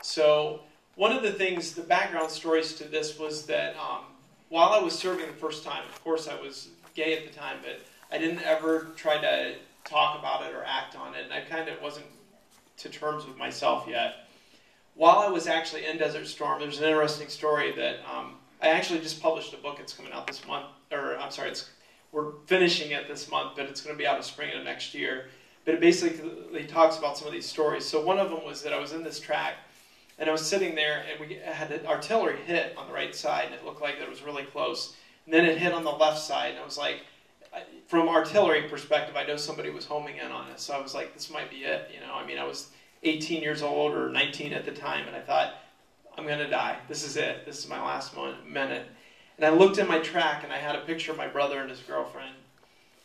So one of the things, the background stories to this was that while I was serving the first time, of course I was gay at the time, but I didn't ever try to talk about it or act on it, and I kind of wasn't to terms with myself yet. While I was actually in Desert Storm, there's an interesting story that I actually just published a book. It's coming out this month, or I'm sorry, we're finishing it this month, but it's going to be out in spring of next year. But it basically talks about some of these stories. So one of them was that I was in this track, and I was sitting there, and we had an artillery hit on the right side, and it looked like it was really close. And then it hit on the left side, and I was like, from artillery perspective, I know somebody was homing in on us. So I was like, this might be it. You know, I mean, I was 18 years old or 19 at the time, and I thought, I'm going to die. This is it. This is my last minute. And I looked at my track, and I had a picture of my brother and his girlfriend.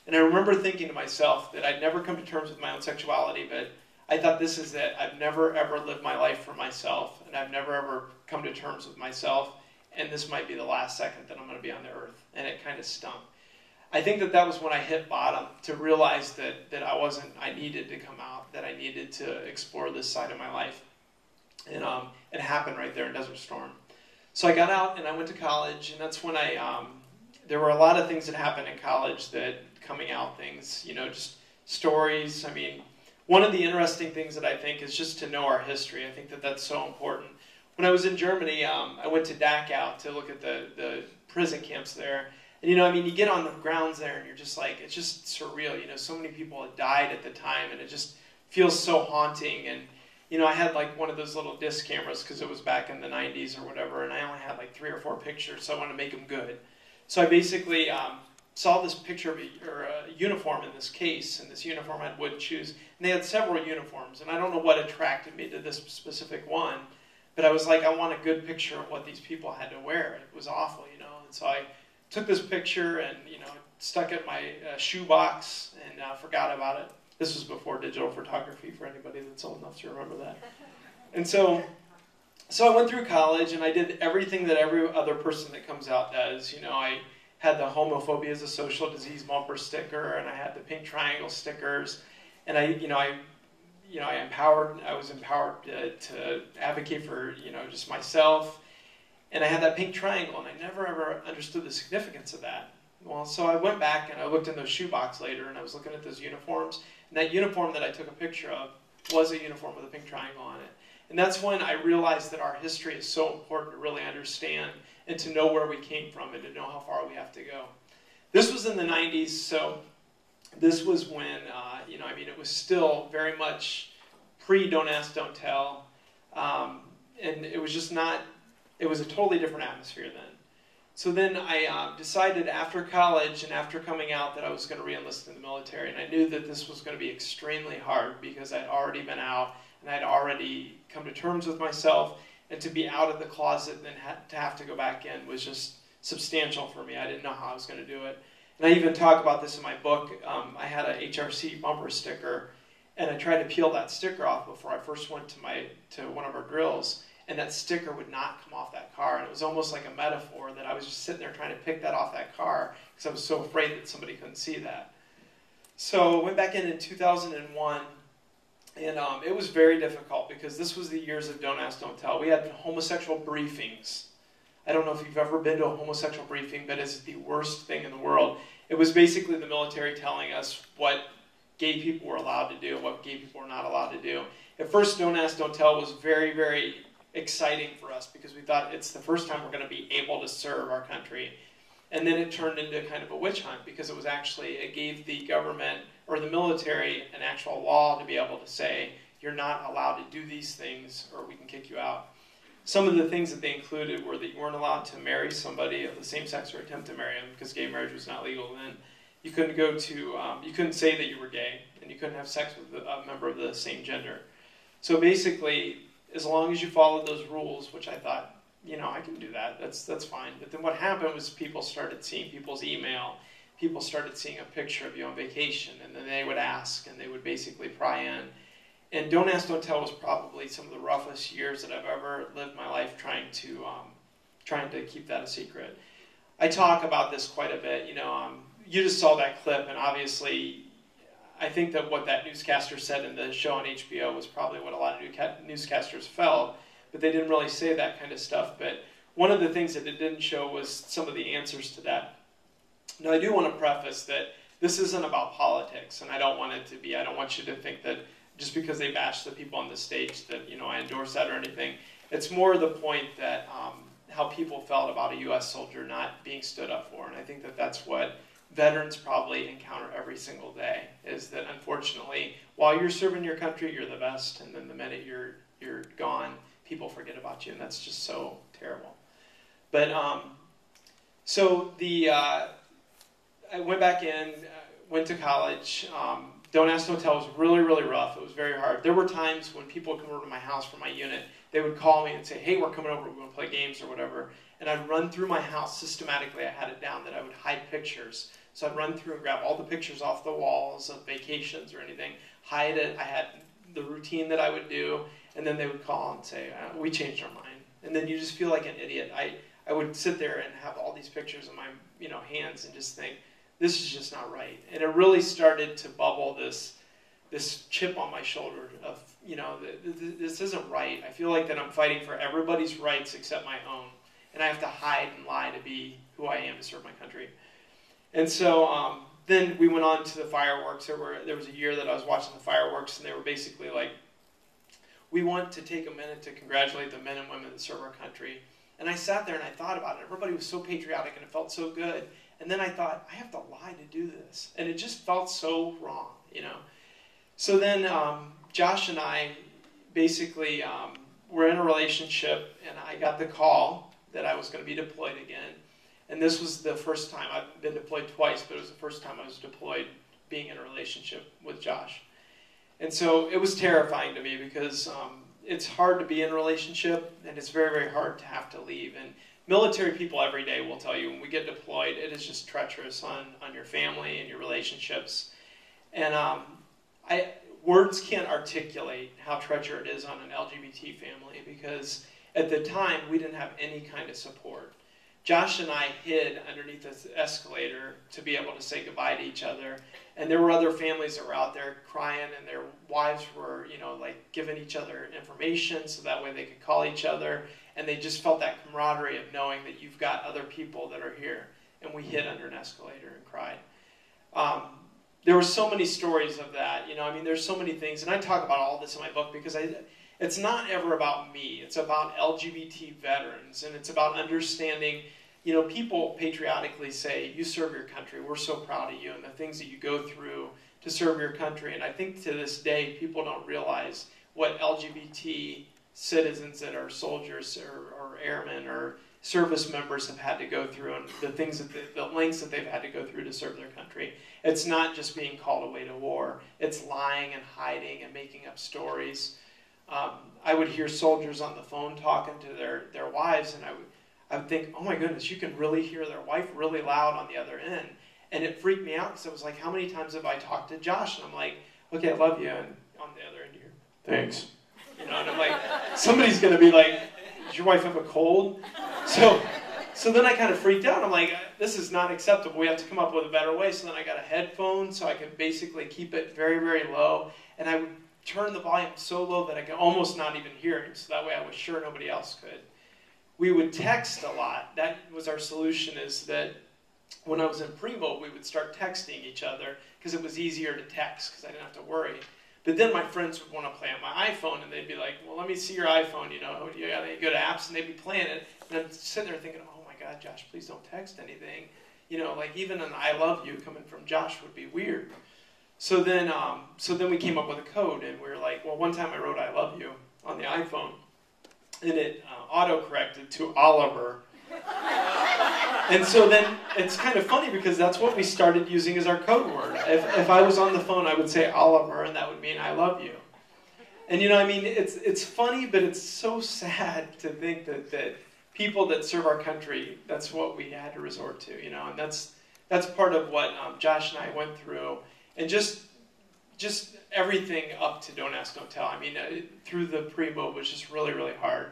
And I remember thinking to myself that I'd never come to terms with my own sexuality, but I thought, this is it. I've never, ever lived my life for myself, and I've never, ever come to terms with myself, and this might be the last second that I'm going to be on the earth. And it kind of stung. I think that that was when I hit bottom, to realize that I needed to come out, that I needed to explore this side of my life. And it happened right there in Desert Storm. So I got out and I went to college, and that's when there were a lot of things that happened in college, that coming out things, you know, just stories. I mean, one of the interesting things that I think is just to know our history. I think that that's so important. When I was in Germany, I went to Dachau to look at the prison camps there. And, you know, I mean, you get on the grounds there and you're just like, it's just surreal. You know, so many people had died at the time, and it just feels so haunting. And, you know, I had like one of those little disc cameras because it was back in the 90s or whatever, and I only had like 3 or 4 pictures, so I wanted to make them good. So I basically saw this picture of a uniform in this case, and this uniform had wood shoes. And they had several uniforms, and I don't know what attracted me to this specific one, but I was like, I want a good picture of what these people had to wear. It was awful, you know, and so I took this picture and, you know, stuck it in my shoebox and forgot about it. This was before digital photography, for anybody that's old enough to remember that. And so I went through college, and I did everything that every other person that comes out does. You know, I had the homophobia as a social disease bumper sticker, and I had the pink triangle stickers, and I was empowered to advocate for, you know, just myself. And I had that pink triangle, and I never ever understood the significance of that. Well, so I went back and I looked in those shoebox later, and I was looking at those uniforms, and that uniform that I took a picture of was a uniform with a pink triangle on it. And that's when I realized that our history is so important to really understand, and to know where we came from, and to know how far we have to go. This was in the 90s, so this was when, you know, I mean, it was still very much pre-Don't Ask, Don't Tell, and it was just not. It was a totally different atmosphere then. So then I decided after college and after coming out that I was going to re-enlist in the military. And I knew that this was going to be extremely hard, because I'd already been out and I'd already come to terms with myself. And to be out of the closet and then to have to go back in was just substantial for me. I didn't know how I was going to do it. And I even talk about this in my book. I had a HRC bumper sticker, and I tried to peel that sticker off before I first went to one of our drills. And that sticker would not come off that car. And it was almost like a metaphor that I was just sitting there trying to pick that off that car, because I was so afraid that somebody couldn't see that. So I went back in 2001, and it was very difficult, because this was the years of Don't Ask, Don't Tell. We had homosexual briefings. I don't know if you've ever been to a homosexual briefing, but it's the worst thing in the world. It was basically the military telling us what gay people were allowed to do, what gay people were not allowed to do. At first, Don't Ask, Don't Tell was very, very exciting for us, because we thought it's the first time we're going to be able to serve our country. And then it turned into kind of a witch hunt, because it gave the government or the military an actual law to be able to say, you're not allowed to do these things, or we can kick you out. Some of the things that they included were that you weren't allowed to marry somebody of the same sex or attempt to marry them, because gay marriage was not legal then. You couldn't go to, you couldn't say that you were gay, and you couldn't have sex with a member of the same gender. So basically, as long as you followed those rules, which I thought, you know, I can do that, that's fine. But then what happened was people started seeing people's email, people started seeing a picture of you on vacation, and then they would ask, and they would basically pry in. And Don't Ask, Don't Tell was probably some of the roughest years that I've ever lived my life trying to keep that a secret. I talk about this quite a bit. You know, you just saw that clip, and obviously, I think that what that newscaster said in the show on HBO was probably what a lot of newscasters felt. but they didn't really say that kind of stuff. But one of the things that it didn't show was some of the answers to that. Now, I do want to preface that this isn't about politics, and I don't want it to be. I don't want you to think that just because they bash the people on the stage that, you know, I endorse that or anything. It's more the point that how people felt about a U.S. soldier not being stood up for, and I think that that's what veterans probably encounter every single day, is that unfortunately, while you're serving your country, you're the best, and then the minute you're gone, people forget about you, and that's just so terrible. But so I went back in, went to college. Don't Ask, Don't Tell was really, really rough. It was very hard. There were times when people would come over to my house from my unit, they would call me and say, hey, we're coming over, we want to play games or whatever. And I'd run through my house systematically. I had it down that I would hide pictures. So I'd run through and grab all the pictures off the walls of vacations or anything, hide it. I had the routine that I would do, and then they would call and say, we changed our mind. And then you just feel like an idiot. I would sit there and have all these pictures in my hands and just think, this is just not right. And it really started to bubble this chip on my shoulder of, this isn't right. I feel like that I'm fighting for everybody's rights except my own. And I have to hide and lie to be who I am to serve my country. And so then we went on to the fireworks. There was a year that I was watching the fireworks, and they were basically like, we want to take a minute to congratulate the men and women that serve our country. And I sat there and I thought about it. Everybody was so patriotic and it felt so good. And then I thought, I have to lie to do this. And it just felt so wrong, So then Josh and I basically were in a relationship, and I got the call that I was going to be deployed again. And this was the first time. I've been deployed twice, but it was the first time I was deployed being in a relationship with Josh. And so it was terrifying to me because it's hard to be in a relationship, and it's very, very hard to have to leave. And military people every day will tell you when we get deployed, it is just treacherous on your family and your relationships. And words can't articulate how treacherous it is on an LGBT family, because at the time, we didn't have any kind of support. Josh and I hid underneath this escalator to be able to say goodbye to each other. And there were other families that were out there crying, and their wives were, giving each other information so that way they could call each other. And they just felt that camaraderie of knowing that you've got other people that are here. And we hid under an escalator and cried. There were so many stories of that. There's so many things. And I talk about all this in my book because it's not ever about me. It's about LGBT veterans, and it's about understanding, people patriotically say, you serve your country, we're so proud of you, and the things that you go through to serve your country. And I think to this day, people don't realize what LGBT citizens that are soldiers or airmen or service members have had to go through, and the things the lengths that they've had to go through to serve their country. It's not just being called away to war. It's lying and hiding and making up stories. I would hear soldiers on the phone talking to their wives, and I would think, oh my goodness, you can really hear their wife really loud on the other end. And it freaked me out because it was like, how many times have I talked to Josh? And I'm like, okay, I love you. And on the other end, thanks. And I'm like, somebody's going to be like, does your wife have a cold? So then I kind of freaked out. I'm like, this is not acceptable. We have to come up with a better way. So then I got a headphone so I could basically keep it very, very low. And I would turn the volume so low that I could almost not even hear him. So that way I was sure nobody else could. We would text a lot. That was our solution, is that when I was in Primo, we would start texting each other because it was easier to text because I didn't have to worry. But then my friends would want to play on my iPhone, and they'd be like, well, let me see your iPhone, do you got any good apps? And they'd be playing it. And I'm sitting there thinking, oh my God, Josh, please don't text anything. Even an I love you coming from Josh would be weird. So then we came up with a code, and we were like, well, one time I wrote I love you on the iPhone, and it auto-corrected to Oliver. And so then it's kind of funny because that's what we started using as our code word. If I was on the phone, I would say Oliver, and that would mean I love you. And it's funny, but it's so sad to think that people that serve our country, that's what we had to resort to, and that's part of what Josh and I went through. And just everything up to Don't Ask, Don't Tell. Through the Primo was just really, really hard.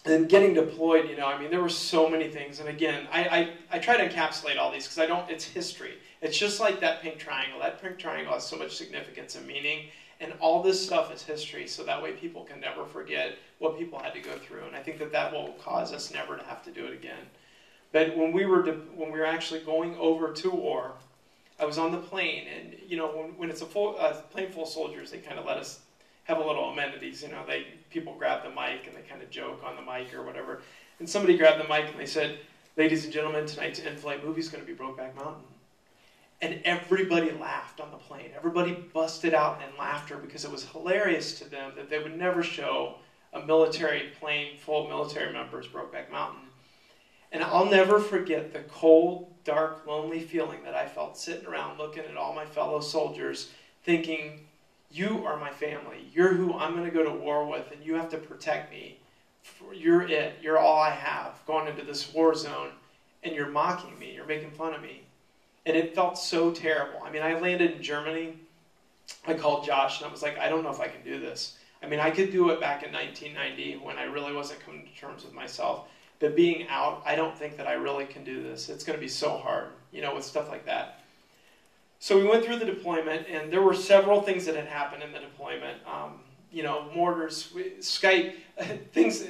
And getting deployed, there were so many things. And again, I try to encapsulate all these because it's history. It's just like that pink triangle. That pink triangle has so much significance and meaning. And all this stuff is history, so that way people can never forget what people had to go through. And I think that that will cause us never to have to do it again. But when we were actually going over to war, I was on the plane, and you know, when it's a plane full of soldiers, they kind of let us have a little amenities. You know, people grab the mic and they kind of joke on the mic or whatever. And somebody grabbed the mic and they said, "Ladies and gentlemen, tonight's in-flight movie is going to be Brokeback Mountain." And everybody laughed on the plane. Everybody busted out in laughter because it was hilarious to them that they would never show a military plane full of military members Brokeback Mountain. And I'll never forget the cold, dark, lonely feeling that I felt sitting around looking at all my fellow soldiers thinking, you are my family. You're who I'm going to go to war with, and you have to protect me. You're it. You're all I have going into this war zone, and you're mocking me. You're making fun of me. And it felt so terrible. I mean, I landed in Germany. I called Josh, and I was like, I don't know if I can do this. I mean, I could do it back in 1990 when I really wasn't coming to terms with myself. But being out, I don't think that I really can do this. It's going to be so hard, you know, with stuff like that. So we went through the deployment, and there were several things that had happened in the deployment. You know, mortars, Skype, things.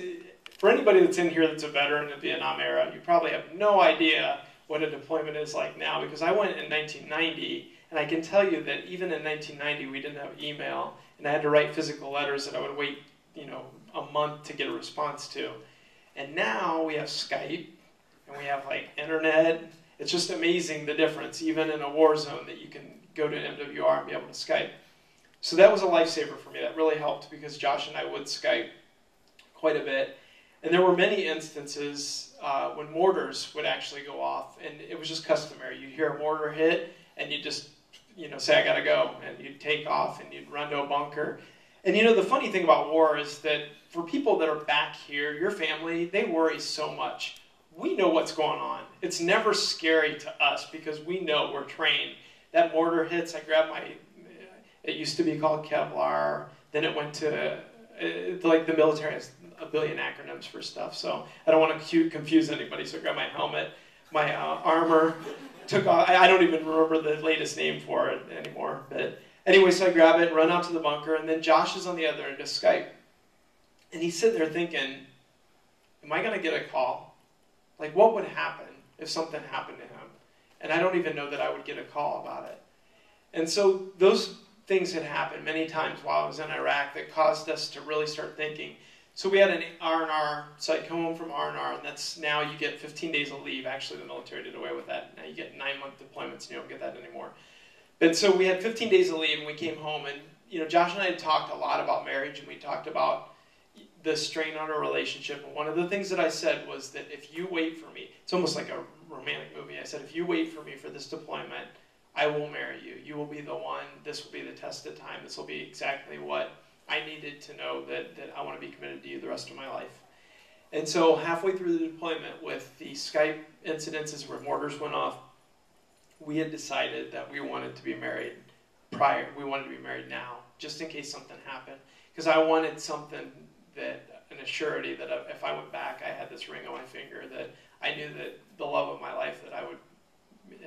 For anybody that's in here that's a veteran of the Vietnam era, you probably have no idea what a deployment is like now, because I went in 1990, and I can tell you that even in 1990, we didn't have email, and I had to write physical letters that I would wait, you know, a month to get a response to. And now we have Skype, and we have like internet. It's just amazing the difference, even in a war zone, that you can go to an MWR and be able to Skype. So that was a lifesaver for me. That really helped because Josh and I would Skype quite a bit. And there were many instances when mortars would actually go off, and it was just customary. You'd hear a mortar hit, and you'd just, you know, say, I gotta go, and you'd take off, and you'd run to a bunker. And you know, the funny thing about war is that for people that are back here, your family, they worry so much. We know what's going on. It's never scary to us because we know, we're trained. That mortar hits, I grab my, it used to be called Kevlar, then it went to, like the military has a billion acronyms for stuff, so I don't want to confuse anybody, so I grab my helmet, my armor, took off, I don't even remember the latest name for it anymore, but anyway, so I grab it, run out to the bunker, and then Josh is on the other end of Skype. And he's sitting there thinking, am I going to get a call? Like, what would happen if something happened to him? And I don't even know that I would get a call about it. And so those things had happened many times while I was in Iraq that caused us to really start thinking. So we had an R&R, so I'd come home from R&R, and that's now you get 15 days of leave. Actually, the military did away with that. Now you get 9-month deployments, and you don't get that anymore. But so we had 15 days of leave, and we came home, and you know, Josh and I had talked a lot about marriage, and we talked about the strain on our relationship. And one of the things that I said was that if you wait for me, it's almost like a romantic movie. I said, if you wait for me for this deployment, I will marry you. You will be the one. This will be the test of time. This will be exactly what I needed to know that I want to be committed to you the rest of my life. And so halfway through the deployment with the Skype incidences where mortars went off, we had decided that we wanted to be married we wanted to be married now, just in case something happened. Because I wanted something an assurity that if I went back, I had this ring on my finger that I knew that the love of my life, that I would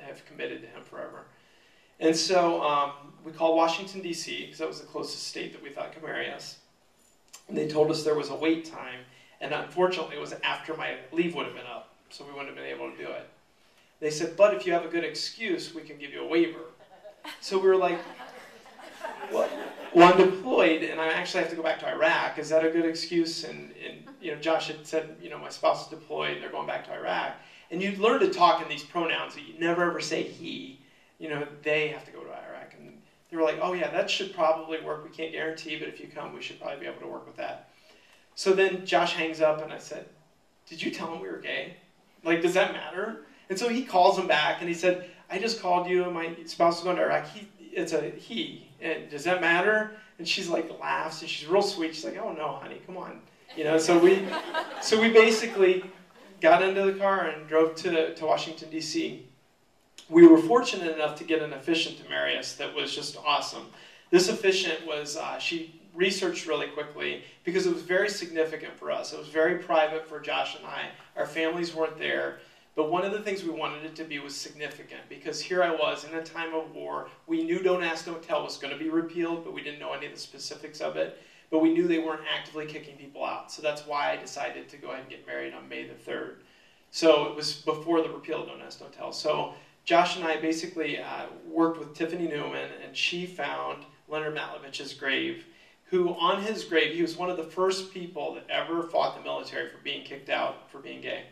have committed to him forever. And so we called Washington, D.C., because that was the closest state that we thought could marry us. And they told us there was a wait time, and unfortunately it was after my leave would have been up, so we wouldn't have been able to do it. They said, but if you have a good excuse, we can give you a waiver. So we were like, well, I'm deployed, and I actually have to go back to Iraq. Is that a good excuse? And you know, Josh had said, you know, my spouse is deployed, they're going back to Iraq. And you'd learn to talk in these pronouns. You never ever say he. You know, they have to go to Iraq. And they were like, oh yeah, that should probably work. We can't guarantee, but if you come, we should probably be able to work with that. So then Josh hangs up, and I said, did you tell him we were gay? Like, does that matter? And so he calls him back, and he said, I just called you, and my spouse is going to Iraq. It's a he. And does that matter? And she's like, laughs, and she's real sweet. She's like, oh no, honey, come on. You know, so we basically got into the car and drove to Washington, D.C. We were fortunate enough to get an officiant to marry us that was just awesome. This officiant was, she researched really quickly because it was very significant for us. It was very private for Josh and I. Our families weren't there. But one of the things we wanted it to be was significant, because here I was in a time of war. We knew Don't Ask, Don't Tell was going to be repealed, but we didn't know any of the specifics of it. But we knew they weren't actively kicking people out. So that's why I decided to go ahead and get married on May the 3rd. So it was before the repeal of Don't Ask, Don't Tell. So Josh and I basically worked with Tiffany Newman, and she found Leonard Matlovich's grave, who on his grave, he was one of the first people that ever fought the military for being kicked out for being gay.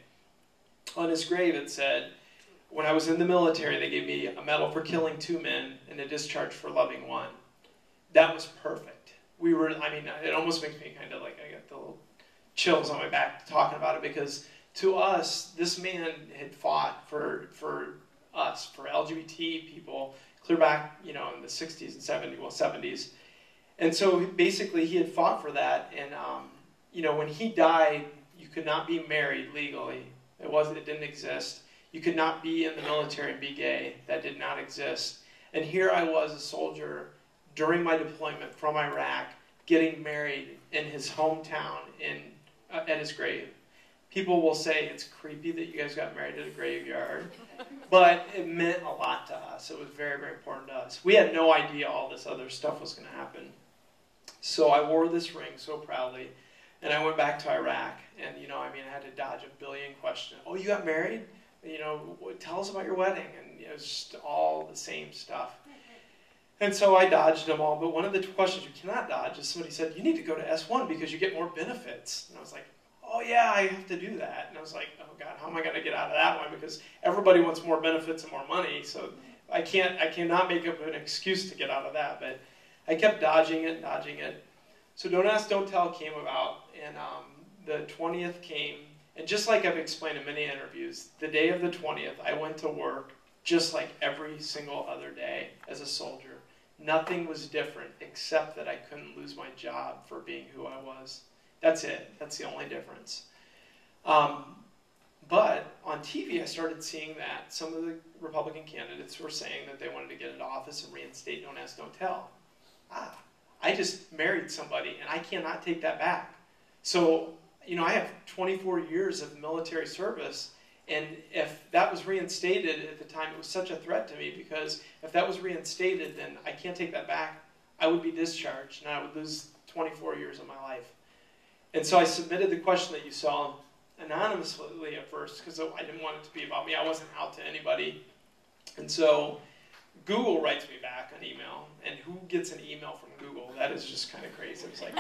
On his grave it said, when I was in the military, they gave me a medal for killing 2 men and a discharge for loving 1. That was perfect. It almost makes me kind of like, I got the little chills on my back talking about it, because to us, this man had fought for us, for LGBT people, clear back, in the 60s and 70s. And so basically he had fought for that, and when he died, you could not be married legally. It didn't exist. You could not be in the military and be gay. That did not exist. And here I was, a soldier, during my deployment from Iraq, getting married in his hometown at his grave. People will say it's creepy that you guys got married at a graveyard, but it meant a lot to us. It was very, very important to us. We had no idea all this other stuff was going to happen. So I wore this ring so proudly, and I went back to Iraq, and I had to dodge a billion questions. Oh, you got married? Tell us about your wedding, and it was just all the same stuff. And so I dodged them all, but one of the questions you cannot dodge is somebody said, you need to go to S1 because you get more benefits. And I was like, oh yeah, I have to do that. And I was like, oh God, how am I going to get out of that one? Because everybody wants more benefits and more money, so I cannot make up an excuse to get out of that. But I kept dodging it. So Don't Ask, Don't Tell came about, and the 20th came, and just like I've explained in many interviews, the day of the 20th, I went to work just like every single other day as a soldier. Nothing was different except that I couldn't lose my job for being who I was. That's it. That's the only difference. But on TV, I started seeing that some of the Republican candidates were saying that they wanted to get into office and reinstate Don't Ask, Don't Tell. I just married somebody, and I cannot take that back. So, I have 24 years of military service, and if that was reinstated at the time, it was such a threat to me, because if that was reinstated, then I can't take that back. I would be discharged, and I would lose 24 years of my life. And so I submitted the question that you saw anonymously at first, because I didn't want it to be about me. I wasn't out to anybody. And so Google writes me back an email, and who gets an email from Google? That is just kind of crazy. It was like,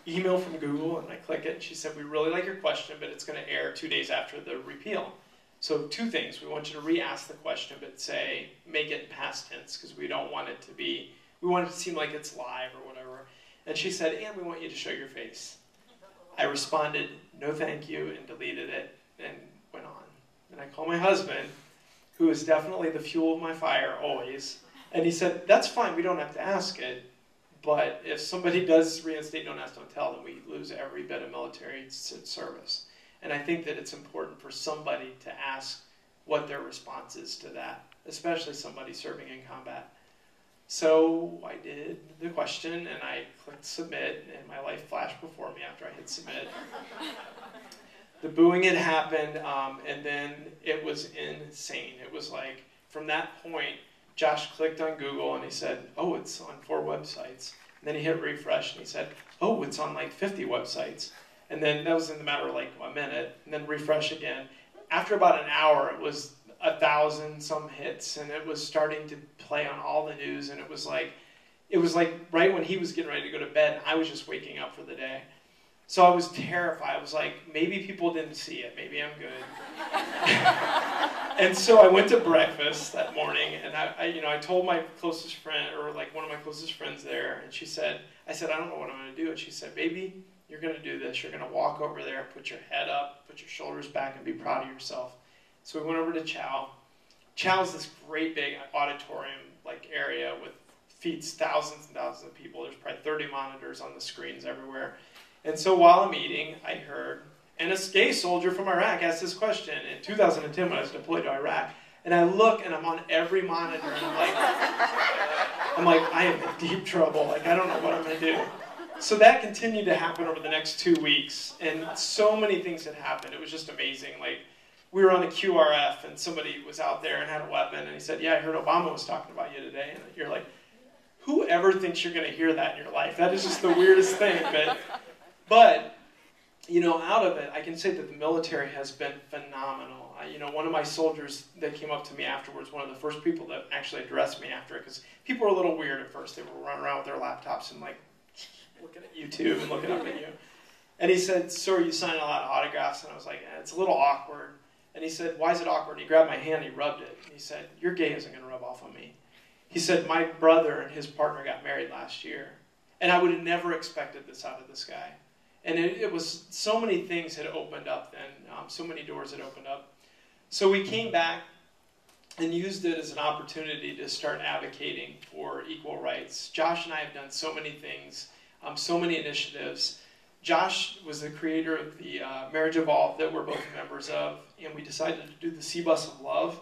email from Google, and I click it, and she said, we really like your question, but it's going to air 2 days after the repeal. So 2 things. We want you to re-ask the question, but make it in past tense, because we don't want it to be, we want it to seem like it's live or whatever. And she said, and we want you to show your face. I responded, no thank you, and deleted it, and went on. And I called my husband, who is definitely the fuel of my fire, always. And he said, that's fine, we don't have to ask it. But if somebody does reinstate Don't Ask, Don't Tell, then we lose every bit of military service. And I think that it's important for somebody to ask what their response is to that, especially somebody serving in combat. So I did the question, and I clicked submit, and my life flashed before me after I hit submit. The booing had happened, and then it was insane. It was like, from that point, Josh clicked on Google, and he said, oh, it's on 4 websites. And then he hit refresh, and he said, oh, it's on like 50 websites. And then that was in the matter of like a minute, and then refresh again. After about an hour, it was 1,000 some hits, and it was starting to play on all the news, and it was like right when he was getting ready to go to bed, and I was just waking up for the day. So I was terrified. I was like, maybe people didn't see it. Maybe I'm good. And so I went to breakfast that morning, and I told my closest friend, or like one of my closest friends there, and I said, I don't know what I'm going to do. And she said, baby, you're going to do this. You're going to walk over there, put your head up, put your shoulders back, and be proud of yourself. So we went over to Chow. Chow's this great big auditorium like area with feeds thousands and thousands of people. There's probably 30 monitors on the screens everywhere. And so while I'm eating, I heard, and a gay soldier from Iraq asked this question in 2010 when I was deployed to Iraq. And I look, and I'm on every monitor, and I'm like, I am in deep trouble. Like, I don't know what I'm going to do. So that continued to happen over the next 2 weeks, and so many things had happened. It was just amazing. Like, we were on a QRF and somebody was out there and had a weapon, and he said, yeah, I heard Obama was talking about you today. And you're like, whoever thinks you're going to hear that in your life? That is just the weirdest thing. But you know, out of it, I can say that the military has been phenomenal. You know, one of my soldiers that came up to me afterwards, one of the first people that actually addressed me after it, because people were a little weird at first. They were running around with their laptops and like looking at YouTube and looking up at you. And he said, sir, you sign a lot of autographs. And I was like, it's a little awkward. And he said, why is it awkward? And he grabbed my hand and he rubbed it. And he said, your gay isn't going to rub off on me. He said, my brother and his partner got married last year. And I would have never expected this out of this guy. And it was, so many things had opened up then, so many doors had opened up. So we came back and used it as an opportunity to start advocating for equal rights. Josh and I have done so many things, so many initiatives. Josh was the creator of the Marriage Evolved that we're both members of, and we decided to do the C-Bus of Love.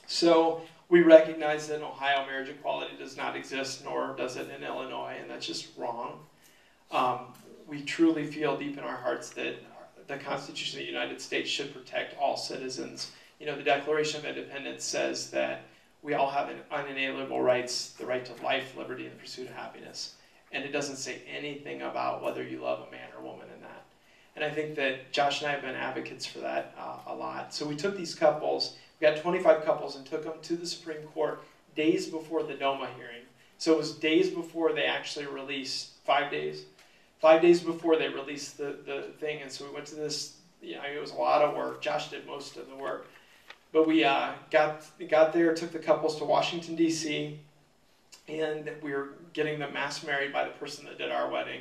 So we recognize that in Ohio, marriage equality does not exist, nor does it in Illinois, and that's just wrong. We truly feel deep in our hearts that the Constitution of the United States should protect all citizens. You know, the Declaration of Independence says that we all have unalienable rights, the right to life, liberty, and the pursuit of happiness. And it doesn't say anything about whether you love a man or woman in that. And I think that Josh and I have been advocates for that a lot. So we took these couples, we got 25 couples, and took them to the Supreme Court days before the DOMA hearing. So it was days before they actually released, 5 days? 5 days before they released the thing, and so we went to this, you know, it was a lot of work. Josh did most of the work. But we got there, took the couples to Washington, D.C., and we were getting them mass married by the person that did our wedding.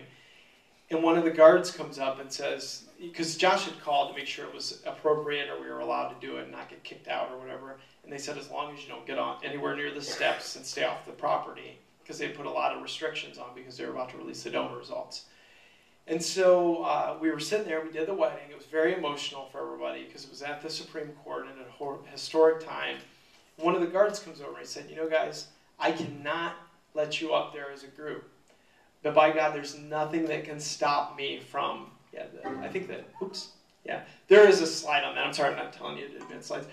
And one of the guards comes up and says, because Josh had called to make sure it was appropriate or we were allowed to do it and not get kicked out or whatever, and they said, as long as you don't get on anywhere near the steps and stay off the property, because they put a lot of restrictions on because they were about to release the DOMA results. And so we were sitting there, we did the wedding. It was very emotional for everybody because it was at the Supreme Court in a historic time. One of the guards comes over and he said, you know, guys, I cannot let you up there as a group. But by God, there's nothing that can stop me from, there is a slide on that. I'm sorry, I'm not telling you to advance slides.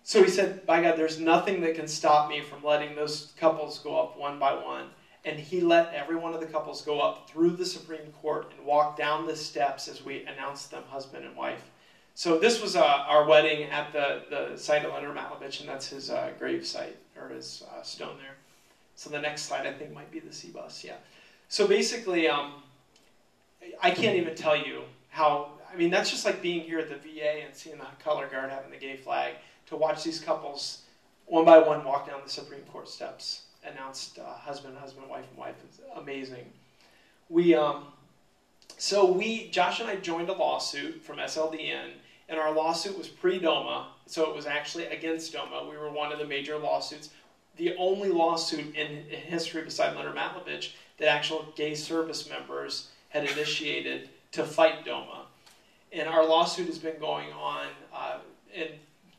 So he said, by God, there's nothing that can stop me from letting those couples go up one by one. And he let every one of the couples go up through the Supreme Court and walk down the steps as we announced them husband and wife. So this was our wedding at the site of Leonard Matlovich, and that's his grave site, or his stone there. So the next slide, I think, might be the C-Bus, yeah. So basically, I can't even tell you how, I mean, that's just like being here at the VA and seeing the color guard having the gay flag, to watch these couples one by one walk down the Supreme Court steps. Announced husband, wife, and wife. It's amazing. Josh and I joined a lawsuit from SLDN, and our lawsuit was pre-DOMA, so it was actually against DOMA. We were one of the major lawsuits, the only lawsuit in history beside Leonard Matlovich that actual gay service members had initiated to fight DOMA. And our lawsuit has been going on, and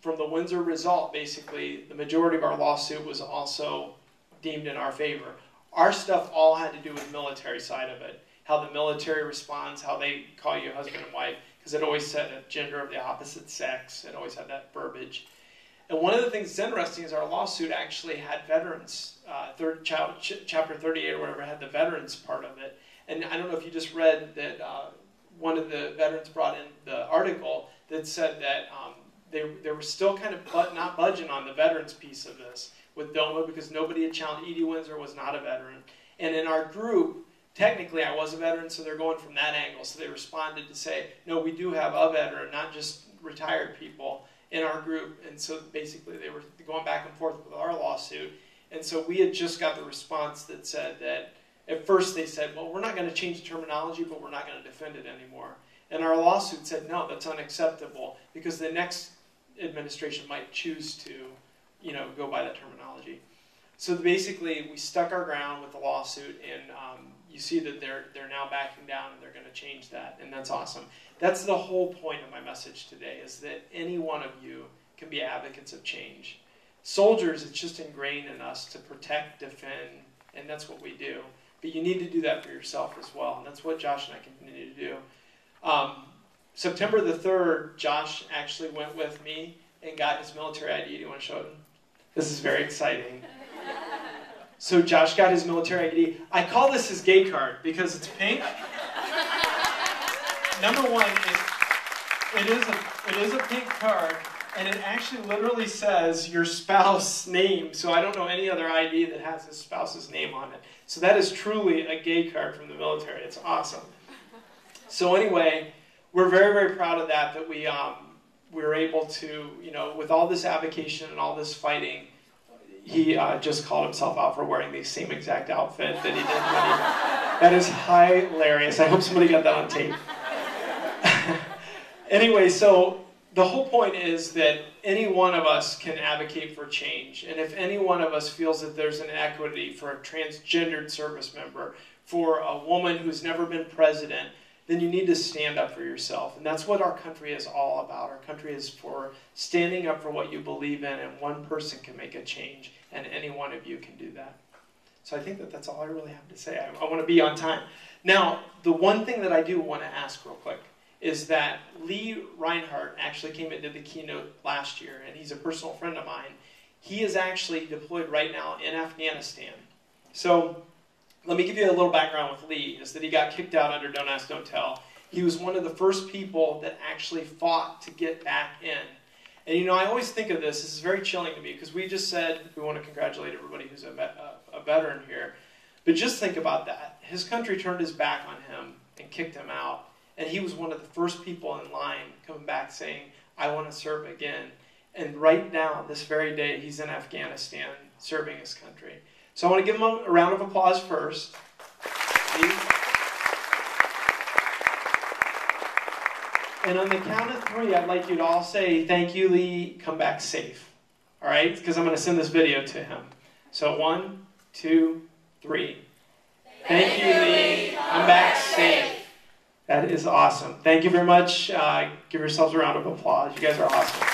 from the Windsor result, basically, the majority of our lawsuit was also deemed in our favor. Our stuff all had to do with the military side of it, how the military responds, how they call you husband and wife, because it always said a gender of the opposite sex. It always had that verbiage. And one of the things that's interesting is our lawsuit actually had veterans, Chapter 38 or whatever, had the veterans part of it. And I don't know if you just read that one of the veterans brought in the article that said that they were still kind of not budging on the veterans piece of this with DOMA, because nobody had challenged. Edie Windsor was not a veteran. And in our group, technically I was a veteran, so they're going from that angle. So they responded to say, no, we do have a veteran, not just retired people in our group. And so basically they were going back and forth with our lawsuit. And so we had just got the response that said that, at first they said, well, we're not going to change the terminology, but we're not going to defend it anymore. And our lawsuit said, no, that's unacceptable, because the next administration might choose to, you know, go by that terminology. So basically, we stuck our ground with the lawsuit, and you see that they're now backing down, and they're going to change that, and that's awesome. That's the whole point of my message today, is that any one of you can be advocates of change. Soldiers, it's just ingrained in us to protect, defend, and that's what we do. But you need to do that for yourself as well, and that's what Josh and I continue to do. September the 3rd, Josh actually went with me and got his military ID. Do you want to show it? This is very exciting. So Josh got his military ID. I call this his gay card because it's pink. Number one, it is a pink card, and it actually literally says your spouse's name. So I don't know any other ID that has his spouse's name on it. So that is truly a gay card from the military. It's awesome. So anyway, we're very, very proud of that we were able to, with all this avocation and all this fighting, he just called himself out for wearing the same exact outfit that he did when that is hilarious. I hope somebody got that on tape. Anyway, so the whole point is that any one of us can advocate for change. And if any one of us feels that there's an inequity for a transgendered service member, for a woman who's never been president, then you need to stand up for yourself. And that's what our country is all about. Our country is for standing up for what you believe in, and one person can make a change, and any one of you can do that. So I think that that's all I really have to say. I want to be on time. Now, the one thing that I do want to ask real quick is that Lee Reinhardt actually came into the keynote last year, and he's a personal friend of mine. He is actually deployed right now in Afghanistan. So let me give you a little background with Lee, is that he got kicked out under Don't Ask, Don't Tell. He was one of the first people that actually fought to get back in. And I always think of this is very chilling to me, because we just said we want to congratulate everybody who's a veteran here. But just think about that. His country turned his back on him and kicked him out. And he was one of the first people in line coming back saying, I want to serve again. And right now, this very day, he's in Afghanistan serving his country. So I want to give him a round of applause first. And on the count of 3, I'd like you to all say, thank you, Lee, come back safe. All right? Because I'm going to send this video to him. So 1, 2, 3. Thank you, Lee, come back safe. That is awesome. Thank you very much. Give yourselves a round of applause. You guys are awesome.